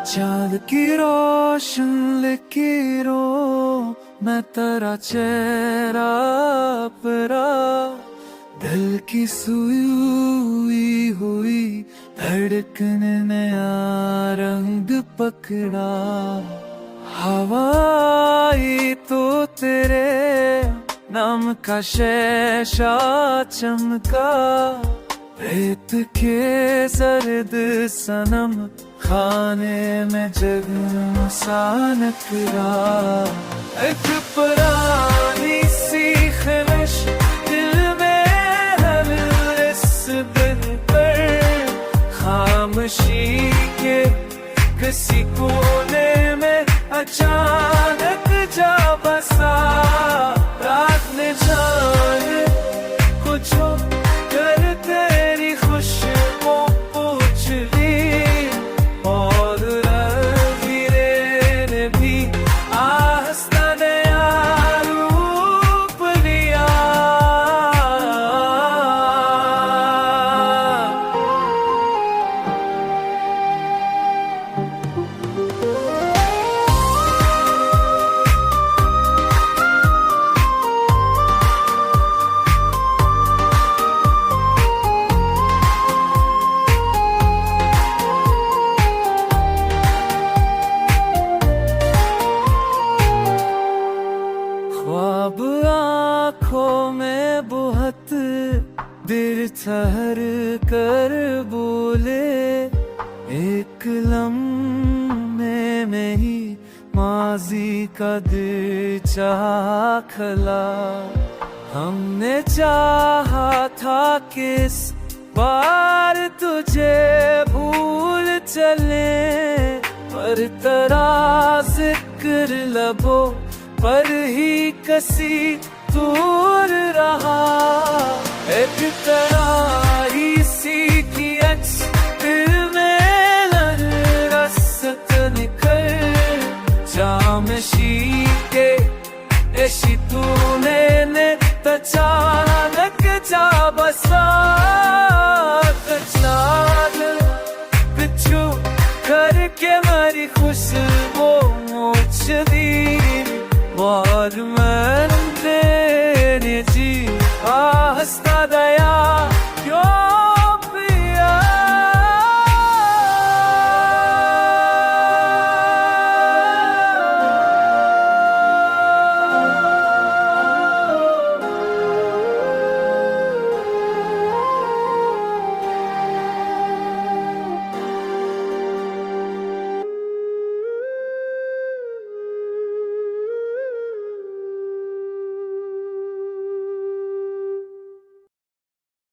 चांद की रोशन लकीरों मैं तेरा चेहरा परा, दिल की सुई हुई धड़कन ने रंग पकड़ा। हवाई तो तेरे नाम का शेषा चमका, रेत के सर्द सनम खाने में जगन सा नकरा। एक पुरानी सी ख्वाहिश दिल में हर इस दिन पर, खामोशी के किसी कोने में अचानक जा बसा। रात ने जाने कुछ कर तेरी खुशबू पूछ ली, और रंगीरे ने भी आस्था नया रूप लिया। ख्वाब आँखों में बहुत देर ठहर कर बोले, एक लम्हे में ही माजी का दिल चाह खला। हमने चाहा था कि इस बार तुझे भूल चले, पर तेरा जिक्र लबों पर ही कसी दूर रहा। एक तरह ही सीखी दिल में रसत निकल, जामशी के ऐसी तूने ने अचानक जा बसा। पिछू करके मेरी खुशबू मोच दी, और मैं